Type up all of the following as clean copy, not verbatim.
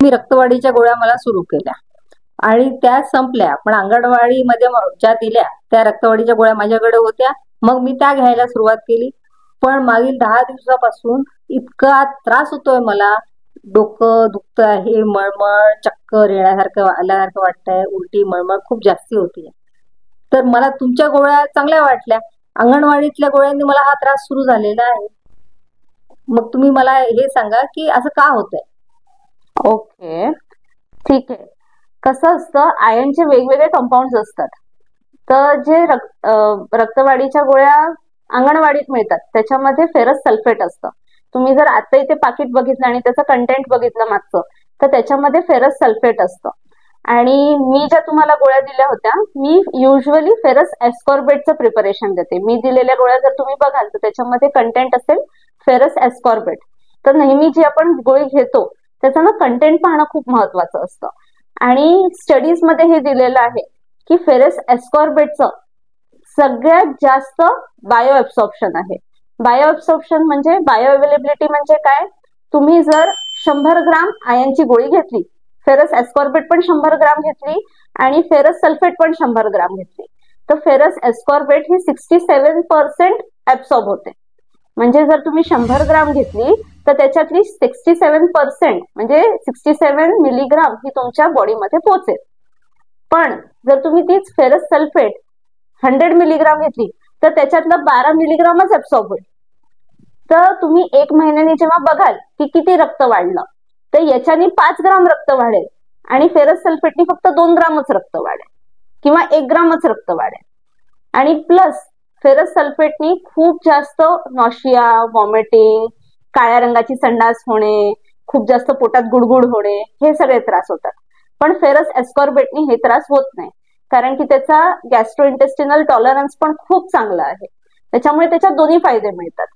मी रक्तवाढीच्या गोळ्या मला सुरू केल्या आणि त्या संपल्या, पण अंगणवाडीमध्ये ज्या दिल्या त्या रक्तवाढीच्या गोळ्या माझ्याकडे होत्या. मग मी त्या घ्यायला सुरुवात केली. पण मागील 10 दिवसापासून इतका त्रास होतोय मला. डोकं दुखत आहे, मळमळ, चक्कर येण्यासारखं आल्यासारखं वाटतंय, उलटी मळमळ खूप जास्ती होतीये. तर मला तुमच्या गोळ्या चांगल्या वाटल्या. अंगणवाडीतल्या गोळ्यांनी मला हा त्रास सुरू झालेला आहे. मग तुम्ही मला हे सांगा की असं का होतंय. ओके, ठीक आहे. कसं असतं, आयर्नचे वेगवेगळे कंपाऊंड असतात. तर जे रक्तवाढीच्या गोळ्या अंगणवाडीत मिळतात त्याच्यामध्ये फेरस सल्फेट असतं. तुम्ही जर आता इथे पाकिट बघितलं आणि त्याचं कंटेंट बघितलं मागचं, तर त्याच्यामध्ये फेरस सल्फेट असतं. आणि मी ज्या तुम्हाला गोळ्या दिल्या होत्या, मी युजली फेरस एस्कॉर्बेटचं प्रिपरेशन देते. मी दिलेल्या गोळ्या जर तुम्ही बघाल तर त्याच्यामध्ये कंटेंट असेल फेरस एस्कॉर्बेट. तर नेहमी जी आपण गोळी घेतो त्याचं ना कंटेंट पाहणं खूप महत्वाचं असतं. आणि स्टडीज मध्ये हे दिलेलं आहे की फेरस एस्कॉर्बेटचं सगळ्यात जास्त बायो ऍब्सॉर्प्शन आहे. बायो ऍब्सॉर्प्शन म्हणजे बायो अवेलेबिलिटी म्हणजे काय? तुम्ही जर 100 ग्राम आयनची गोळी घेतली, फेरस एस्कॉर्बेट पण 100 ग्राम घेतली आणि फेरस सल्फेट पण 100 ग्राम घेतली, तर फेरस एस्कॉर्बेट ही 67% ऍब्सॉर्ब होते. म्हणजे जर तुम्ही 100 ग्राम घेतली तर त्याच्यातली 67% म्हणजे 67 मिलीग्राम ही तुमच्या बॉडीमध्ये पोहोचेल. पण जर तुम्ही तीच फेरस सल्फेट 100 मिलीग्राम घेतली तर त्याच्यातलं 12 मिलीग्रामच ऍब्सॉर्ब होईल. तर तुम्ही 1 महिन्याने जेव्हा बघाल की किती रक्त वाढलं, तर याच्याने 5 ग्राम रक्त वाढेल आणि फेरस सल्फेटनी फक्त 2 ग्रामच रक्त वाढेल किंवा 1 ग्रामच रक्त वाढेल. आणि प्लस फेरस सल्फेटनी खूप जास्त नॉशिया, व्हॉमिटिंग, काळ्या रंगाची संडास होणे, खूप जास्त पोटात गुडगुड होणे, हे सगळे त्रास होतात. पण फेरस एस्कॉर्बेटनी हे त्रास होत नाही, कारण की त्याचा गॅस्ट्रोइंटेस्टिनल टॉलरन्स पण खूप चांगला आहे. त्याच्यामुळे त्याच्यात दोन्ही फायदे मिळतात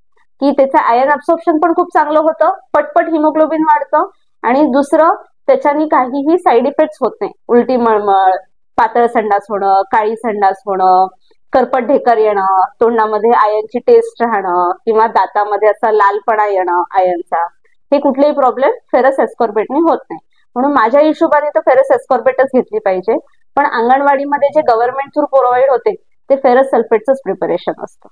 की त्याचं आयर्न ऍब्सॉर्प्शन पण खूप चांगलं होतं, पटपट हिमोग्लोबिन वाढतं, आणि दुसरं त्याच्यानी काहीही साईड इफेक्ट्स होत नाही. उलटी मळमळ, पातळ संडास होणं, काळी संडास होणं, करपट ढेकर येणं, तोंडामध्ये आयर्नची टेस्ट राहणं किंवा दातामध्ये असा लालपणा येणं आयर्नचा, हे कुठलेही प्रॉब्लेम फेरस एस्कॉर्बेटने होत नाही. म्हणून माझ्या हिशोबाने तर फेरस एस्कॉर्बेटच घेतली पाहिजे. पण अंगणवाडीमध्ये जे गव्हर्नमेंट थ्रू प्रोव्हाइड होते ते फेरस सल्फेटचंच प्रिपरेशन असतं.